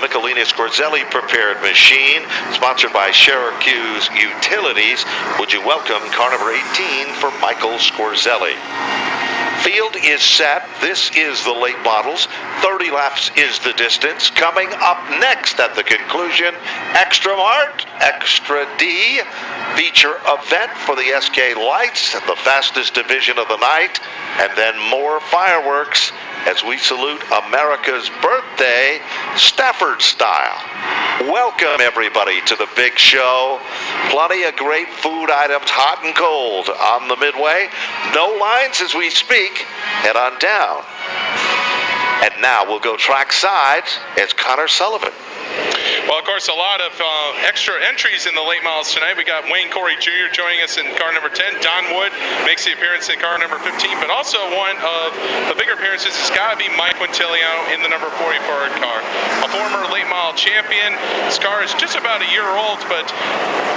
Michelina Scorzelli prepared machine, sponsored by Syracuse Utilities. Would you welcome car number 18 for Michael Scorzelli? Field is set. This is the late models. 30 laps is the distance. Coming up next at the conclusion, Extra Mart, Extra D, feature event for the SK Lights, the fastest division of the night, and then more fireworks as we salute America's birthday, Stafford style. Welcome, everybody, to the big show. Plenty of great food items, hot and cold, on the Midway. No lines as we speak. Head on down. And now we'll go trackside as Connor Sullivan. Well, of course, a lot of extra entries in the late models tonight. We got Wayne Corey Jr. joining us in car number 10. Don Wood makes the appearance in car number 15, but also one of the bigger appearances has got to be Mike Quintiliano in the number 40 Ford car. A former late model champion. His car is just about a year old, but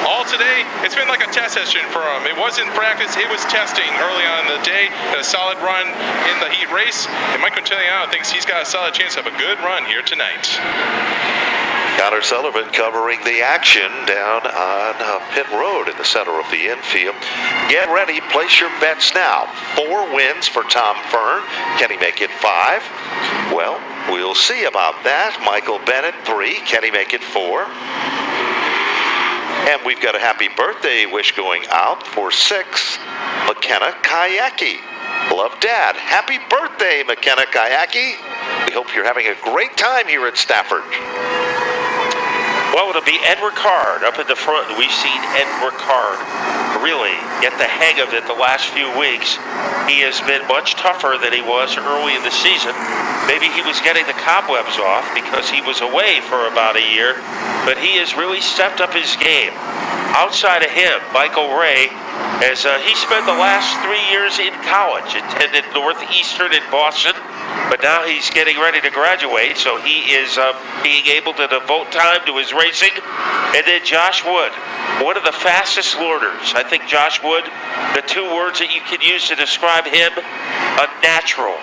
all today, it's been like a test session for him. It wasn't practice, it was testing early on in the day. A solid run in the heat race, and Mike Quintiliano thinks he's got a solid chance of a good run here tonight. Connor Sullivan covering the action down on pit road in the center of the infield. Get ready, place your bets now. 4 wins for Tom Fern. Can he make it 5? Well, we'll see about that. Michael Bennett, 3. Can he make it 4? And we've got a happy birthday wish going out for 6, McKenna Kayaki. Love, Dad. Happy birthday, McKenna Kayaki. We hope you're having a great time here at Stafford. Well, it'll be Ed Ricard up at the front. We've seen Ed Ricard really get the hang of it the last few weeks. He has been much tougher than he was early in the season. Maybe he was getting the cobwebs off because he was away for about a year, but he has really stepped up his game. Outside of him, Michael Ray, as he spent the last 3 years in college, attended Northeastern in Boston, but now he's getting ready to graduate, so he is being able to devote time to his racing. And then Josh Wood, one of the fastest learners. I think Josh Wood, the 2 words that you can use to describe him, a natural.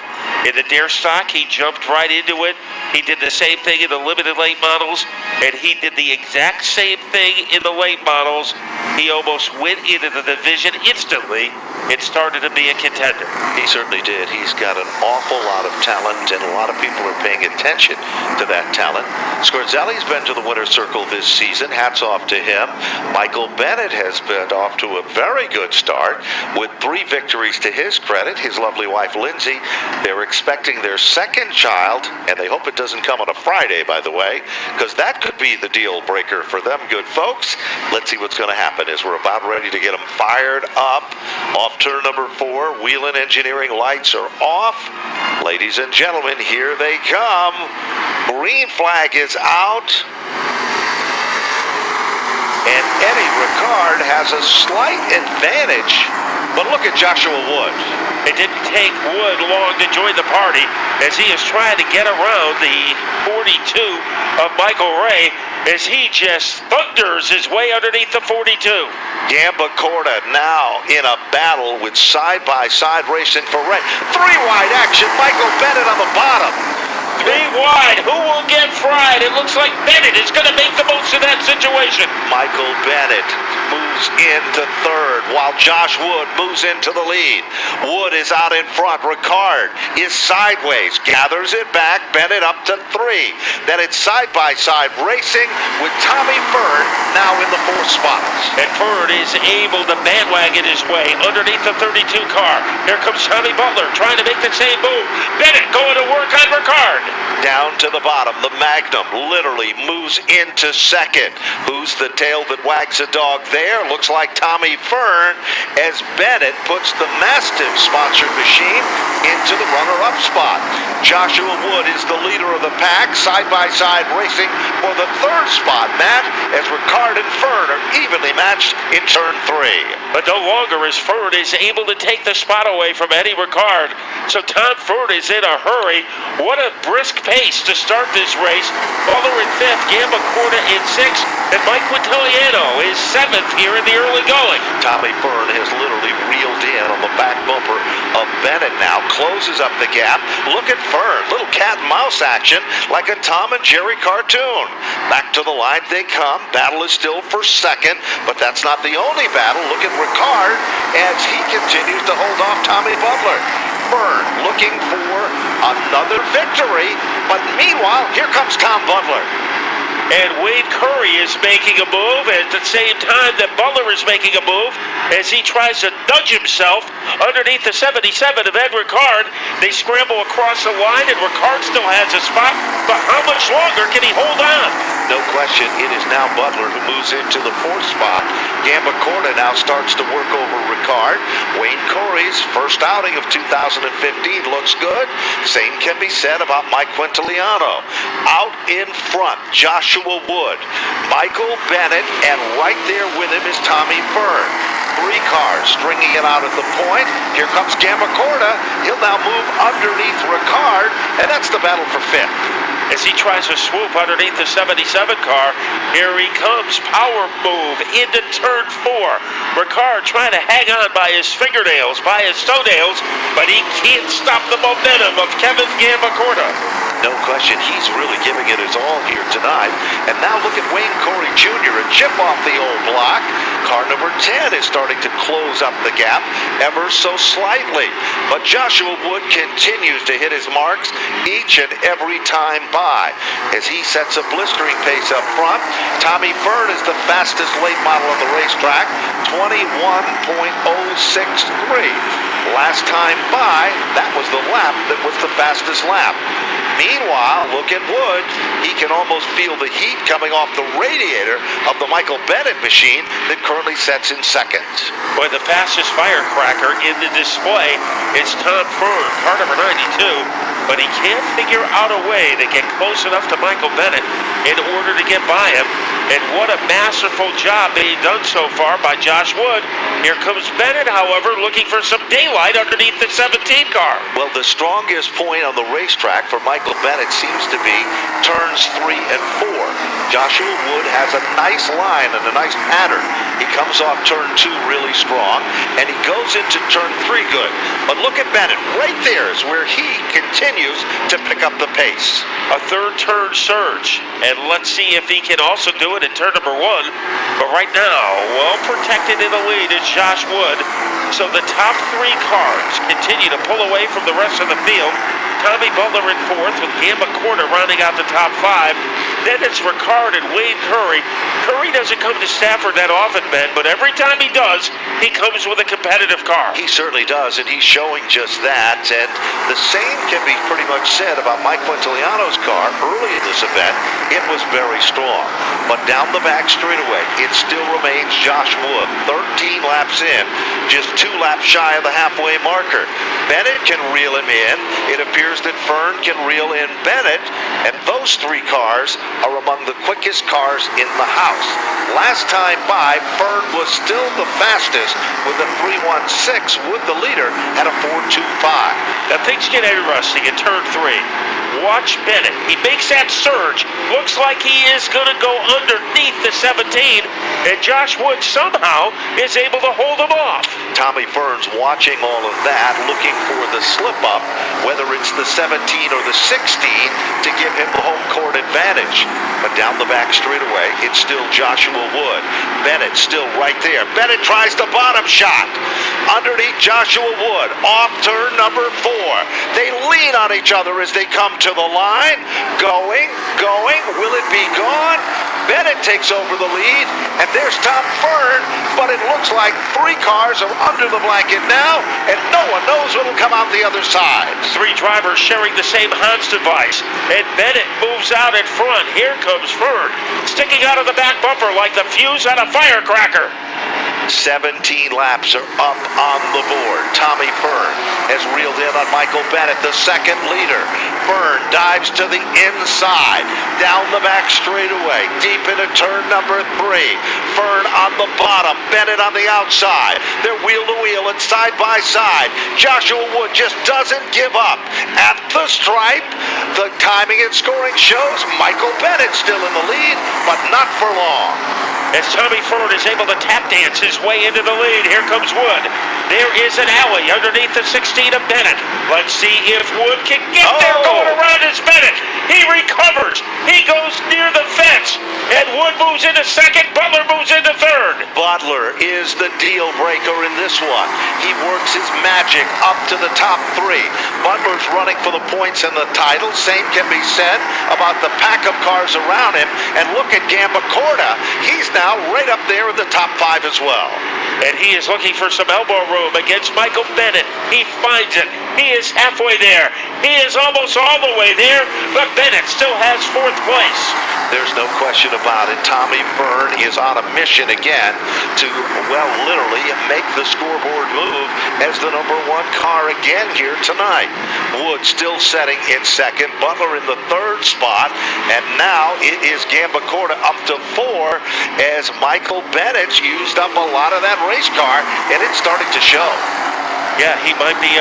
In the dare stock, he jumped right into it. He did the same thing in the limited late models, and he did the exact same thing in the late models. He almost went into the division instantly. It started to be a contender. He certainly did. He's got an awful lot of talent, and a lot of people are paying attention to that talent. Scorzelli's been to the winner's circle this season. Hats off to him. Michael Bennett has been off to a very good start with 3 victories to his credit. His lovely wife, Lindsay, they're expecting their 2nd child, and they hope it doesn't come on a Friday, by the way, because that could be the deal breaker for them good folks. Let's see what's going to happen as we're about ready to get them fired up. Off turn number 4, Wheelan Engineering lights are off. Ladies and gentlemen, here they come. Green flag is out. And Eddie Ricard has a slight advantage. But look at Joshua Wood. It didn't take Wood long to join the party as he is trying to get around the 42 of Michael Ray as he just thunders his way underneath the 42. Gamba Corda now in a battle with side-by-side racing for Ray. 3 wide action. Michael Bennett on the bottom. 3 wide. Who will get fried? It looks like Bennett is going to make the most of that situation. Michael Bennett moves into 3rd while Josh Wood moves into the lead. Wood is out in front. Ricard is sideways. Gathers it back. Bennett up to 3. Then it's side-by-side racing with Tommy Fern now in the 4th spot. And Fern is able to bandwagon his way underneath the 32 car. Here comes Tommy Butler trying to make the same move. Bennett going to work on Ricard. Down to the bottom, the Magnum literally moves into 2nd. Who's the tail that wags a dog there? Looks like Tommy Fern as Bennett puts the Mastiff sponsored machine into the runner-up spot. Joshua Wood is the leader of the pack, side-by-side racing for the 3rd spot, Matt, as Ricard and Fern are evenly matched in turn 3. But no longer is Fern is able to take the spot away from Eddie Ricard. So Tom Fern is in a hurry. What a brisk pace to start this race. Butler in 5th, Gamba Corda in 6th, and Mike Quintiliano is 7th here in the early going. Tommy Fern has literally reeled in on the back bumper of Bennett now, closes up the gap. Look at Fern. Little cat and mouse action like a Tom and Jerry cartoon. Back to the line they come. Battle is still for second, but that's not the only battle. Look at Ricard as he continues to hold off Tommy Butler. Fern looking for another victory, but meanwhile, here comes Tom Butler. And Wade Curry is making a move at the same time that Butler is making a move as he tries to nudge himself underneath the 77 of Ed Ricard. They scramble across the line, and Ricard still has a spot, but how much longer can he hold on? No question, it is now Butler who moves into the fourth spot. Gambacorta now starts to work over Ricard. Wayne Corey's first outing of 2015 looks good. Same can be said about Mike Quintiliano. Out in front, Joshua Wood, Michael Bennett, and right there with him is Tommy Fern. 3 cars stringing it out at the point. Here comes Gambacorta. He'll now move underneath Ricard, and that's the battle for fifth. As he tries to swoop underneath the 77 car, here he comes. Power move into turn 4. Ricard trying to hang on by his fingernails, by his toenails, but he can't stop the momentum of Kevin Gambacorta. No question, he's really giving it his all here tonight. And now look at Wayne Corey Jr., a chip off the old block. Car number 10 is starting to close up the gap ever so slightly. But Joshua Wood continues to hit his marks each and every time by. As he sets a blistering pace up front, Tommy Fern is the fastest late model on the racetrack, 21.063. Last time by, that was the lap that was the fastest lap. Meanwhile, look at Wood. He can almost feel the heat coming off the radiator of the Michael Bennett machine that currently sets in second. Boy, the fastest firecracker in the display is Tom Fern, car number 92, but he can't figure out a way to get close enough to Michael Bennett in order to get by him. And what a masterful job being done so far by Josh Wood. Here comes Bennett, however, looking for some daylight underneath the 17 car. Well, the strongest point on the racetrack for Michael Bennett seems to be turns 3 and 4. Joshua Wood has a nice line and a nice pattern. He comes off turn 2 really strong, and he goes into turn 3 good. But look at Bennett. Right there is where he continues to pick up the pace. A third turn surge, and let's see if he can also do it in turn number 1. But right now, well protected in the lead is Josh Wood. So the top 3 cars continue to pull away from the rest of the field. Tommy Butler in 4th with Gambacorta rounding out the top 5. Then it's Ricard and Wayne Curry. Curry doesn't come to Stafford that often, Ben, but every time he does, he comes with a competitive car. He certainly does, and he's showing just that. And the same can be pretty much said about Mike Quintiliano's car early in this event. It was very strong. But down the back straightaway, it still remains Josh Wood. 13 laps in, just 2 laps shy of the halfway marker. Bennett can reel him in. It appears that Fern can reel in Bennett, and those 3 cars are among the quickest cars in the house. Last time by, Fern was still the fastest with a 3.16. Wood, the leader, had a 4.25. Now things get interesting in turn 3. Watch Bennett. He makes that surge. Looks like he is going to go underneath the 17, and Josh Wood somehow is able to hold him off. Tommy Fern's watching all of that, looking for the slip-up, whether it's the 17 or the 16, to give him the home court advantage. But down the back straightaway, it's still Joshua Wood. Bennett still right there. Bennett tries the bottom shot. Underneath Joshua Wood, off turn number 4. They lean on each other as they come to the line. Going. Will it be gone? Bennett takes over the lead, and there's Tom Fern, but it looks like 3 cars are under the blanket now, and no one knows what'll come out the other side. 3 drivers sharing the same Hans device, and Bennett moves out in front. Here comes Fern, sticking out of the back bumper like the fuse on a firecracker. 17 laps are up on the board. Tommy Fern has reeled in on Michael Bennett, the second leader. Fern dives to the inside, down the back straightaway, deep into turn number 3. Fern on the bottom, Bennett on the outside. They're wheel to wheel and side by side. Joshua Wood just doesn't give up. At the stripe, the timing and scoring shows Michael Bennett still in the lead, but not for long. as Tommy Ford is able to tap dance his way into the lead. Here comes Wood. There is an alley underneath the 16 of Bennett. Let's see if Wood can get there. Going around is Bennett. He recovers. He goes near the fence. And Wood moves into second. Butler moves into third. Butler is the deal breaker in this one. He works his magic up to the top three. Butler's running for the points and the title. Same can be said about the pack of cars around him. And look at Gambacorta. He's now right up there in the top five as well. And he is looking for some elbow room against Michael Bennett. He finds it. He is halfway there. He is almost all the way there, but Bennett still has fourth place. There's no question about it. Tommy Byrne is on a mission again to, well, literally make the scoreboard move as the number one car again here tonight. Wood still setting in second, Butler in the third spot, and now it is Gambacorta up to four as Michael Bennett's used up a lot of that race car, and it's starting to show. Yeah, he might be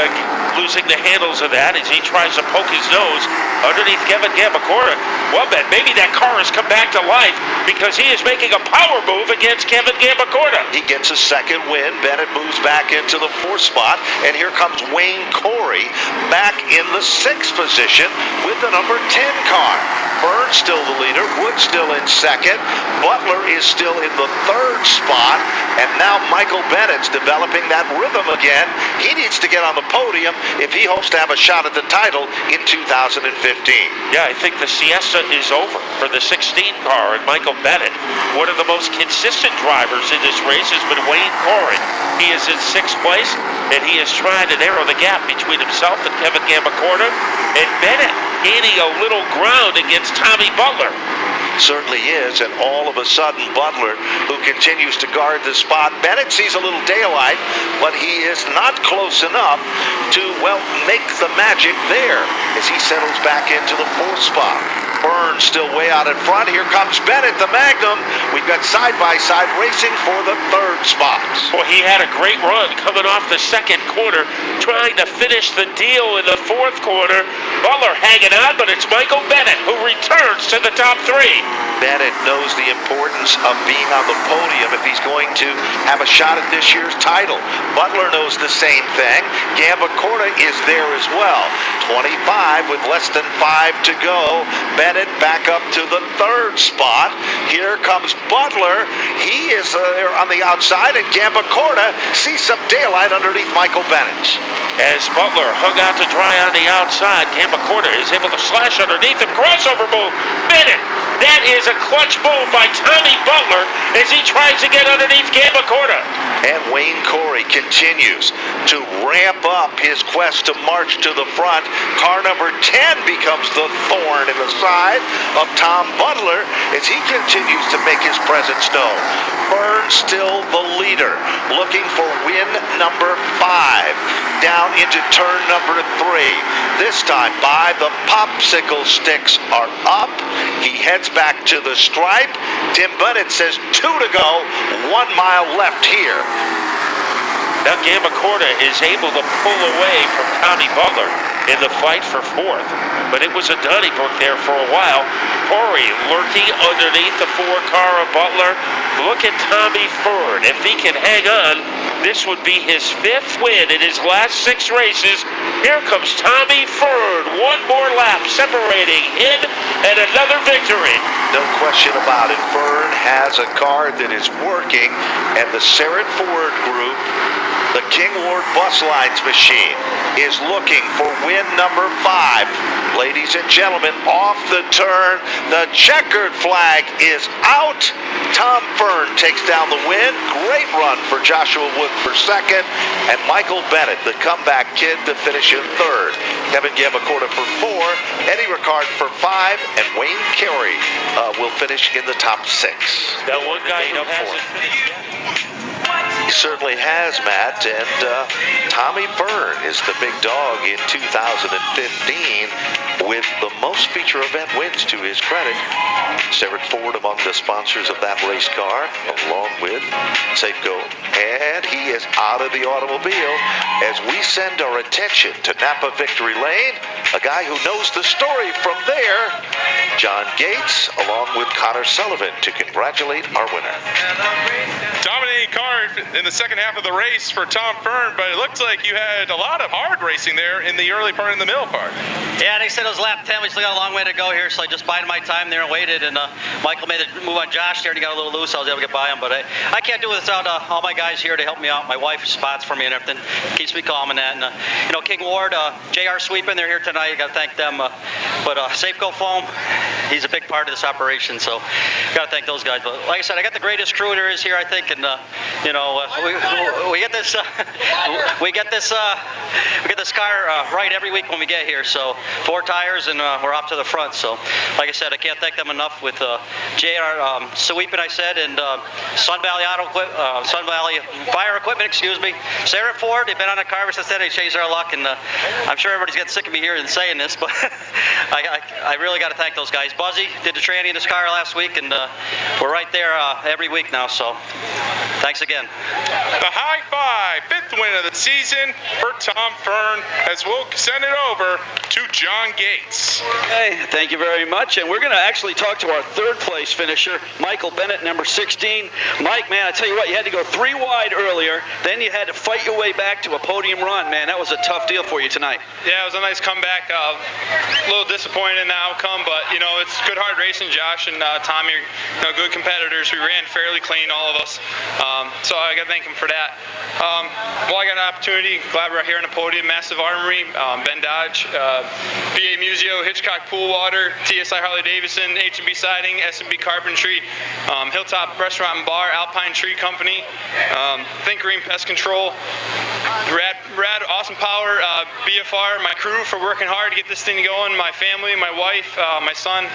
losing the handles of that as he tries to poke his nose underneath Kevin Gambacorta. Well, Ben, maybe that car has come back to life because he is making a power move against Kevin Gambacorta. He gets a second win. Bennett moves back into the fourth spot, and here comes Wayne Corey back in the sixth position with the number 10 car. Byrne's still the leader. Wood still in second. Butler is still in the third spot, and now Michael Bennett's developing that rhythm again. He needs to get on the podium if he hopes to have a shot at the title in 2015. Yeah, I think the siesta is over for the 16 car and Michael Bennett. One of the most consistent drivers in this race has been Wayne Corey. He is in sixth place, and he is trying to narrow the gap between himself and Kevin Gambacorta, and Bennett gaining a little ground against Tommy Butler. Certainly is, and all of a sudden Butler, who continues to guard the spot, Bennett sees a little daylight, but he is not close enough to, well, make the magic there as he settles back into the fourth spot. Byrne still way out in front. Here comes Bennett, the Magnum. We've got side-by-side racing for the third spot. Well, he had a great run coming off the second corner, trying to finish the deal in the fourth corner. Butler hanging on, but it's Michael Bennett who returns to the top three. Bennett knows the importance of being on the podium if he's going to have a shot at this year's title. Butler knows the same thing. Gambacorta is there as well. 25 with less than 5 to go. Bennett back up to the third spot. Here comes Butler. He is there on the outside, and Gambacorta sees some daylight underneath Michael Bennett. As Butler hung out to dry on the outside, Gambacorta is able to slash underneath him. Crossover move. Bennett. That is a clutch move by Tommy Butler as he tries to get underneath Gambacorta. And Wayne Corey continues to ramp up his quest to march to the front. Car number 10 becomes the thorn in the side of Tom Butler as he continues to make his presence known. Byrne still the leader, looking for win number 5. Down into turn number 3. This time by the popsicle sticks are up. He heads back to the stripe. Tim Bennett says 2 to go, 1 mile left here. Now Gambacorta is able to pull away from Tommy Butler in the fight for fourth. But it was a Donnybrook there for a while. Corey lurking underneath the 4-car of Butler. Look at Tommy Ford. If he can hang on, this would be his 5th win in his last 6 races. Here comes Tommy Ford. 1 more lap separating him and another victory. No question about it. Ford has a car that is working, and the Sarrett Ford Group, the King Ward Bus Lines machine, is looking for win number 5. Ladies and gentlemen, off the turn, the checkered flag is out. Tom Fern takes down the win. Great run for Joshua Wood for second, and Michael Bennett, the comeback kid, to finish in third. Kevin Gambacorta for 4, Eddie Ricard for 5, and Wayne Carey will finish in the top 6. That one guy who hasn't finished yet. He certainly has, Matt, and Tommy Byrne is the big dog in 2015 with the most feature event wins to his credit. Sarrett Ford among the sponsors of that race car, along with Safeco, and he is out of the automobile as we send our attention to Napa Victory Lane, a guy who knows the story from there, John Gates, along with Connor Sullivan, to congratulate our winner. Dominating car in the second half of the race for Tom Fern, but it looked like you had a lot of hard racing there in the early part in the middle part. Yeah, they said it was lap 10. We still got a long way to go here, so I just bided my time there and waited. And Michael made a move on Josh there, and he got a little loose. I was able to get by him, but I can't do it without all my guys here to help me out. My wife spots for me and everything, keeps me calm and that. And King Ward, JR Sweeping, they're here tonight. Got to thank them. But Safeco Foam, he's a big part of this operation, so got to thank those guys. But like I said, I got the greatest crew there is here, I think, and we get this we get this car right every week when we get here. So 4 tires and we're off to the front. So like I said, I can't thank them enough with JR Sweeping, I said, and Sun Valley Sun Valley Fire Equipment, excuse me. Sarah Ford, they've been on the car since then. They changed their luck, and I'm sure everybody's getting sick of me hearing and saying this, but I really got to thank those guys. Buzzy did the tranny in his car last week, and we're right there every week now. So thanks again. The high five, 5th win of the season for Tom Fern, as we'll send it over to John Gates. Hey, thank you very much. And we're going to actually talk to our 3rd place finisher, Michael Bennett, number 16. Mike, man, I tell you what, you had to go 3 wide earlier, then you had to fight your way back to a podium run. Man, that was a tough deal for you tonight. Yeah, it was a nice comeback. A little disappointed in the outcome, but it's good hard racing. Josh and Tommy are good competitors. We ran fairly clean, all of us. So I got to thank them for that. Well, I got an opportunity. Glad we're here on the podium. Massive Armory, Ben Dodge, BA Museo, Hitchcock Pool Water, TSI Harley Davidson, H&B Siding, S&B Carpentry, Hilltop Restaurant and Bar, Alpine Tree Company, Think Green Pest Control, Rad Awesome Power, BFR, my crew for working hard to get this thing going, my family, my wife, my son.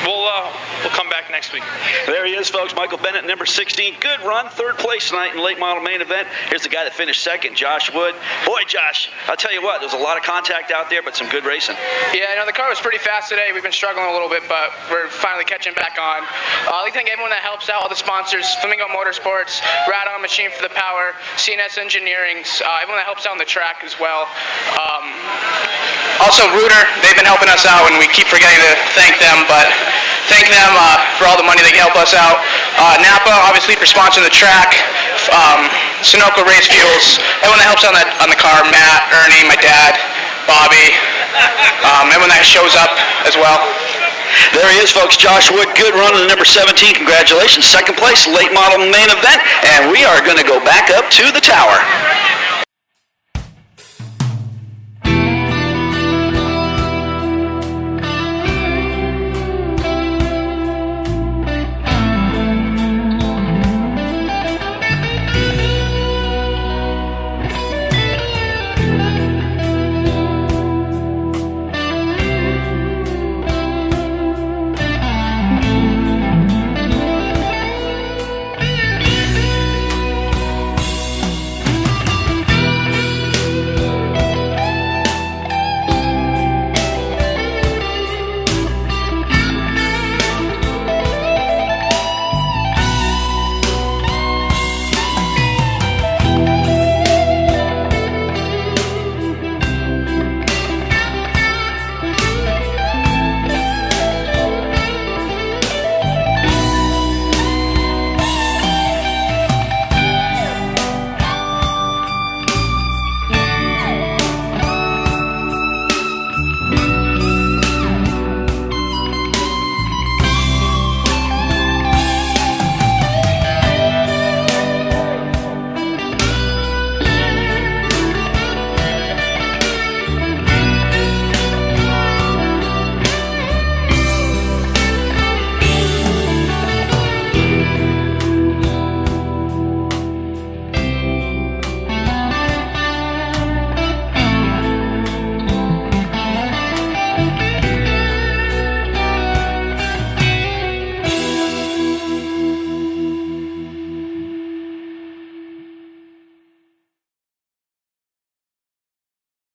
We'll come back next week. There he is, folks. Michael Bennett, number 16. Good run, 3rd place tonight in the late model main event. Here's the guy that finished 2nd, Josh Wood. Boy, Josh, I'll tell you what, there's a lot of contact out there, but some good racing. Yeah, the car was pretty fast today. We've been struggling a little bit, but we're finally catching back on. I'd like to thank everyone that helps out, all the sponsors, Flamingo Motorsports, Rad On Machine for the Power, CNS Engineering, everyone that helps out on the track as well. Also, Rooter, they've been helping us out, and we keep forgetting to thank them, but thank them for all the money they can help us out. Napa, obviously, for sponsoring the track. Sunoco Race Fuels, everyone that helps out on the car, Matt, Ernie, my dad, Bobby, everyone that shows up as well. There he is, folks. Josh Wood, good run in the number 17. Congratulations. 2nd place, late model main event. And we are going to go back up to the tower.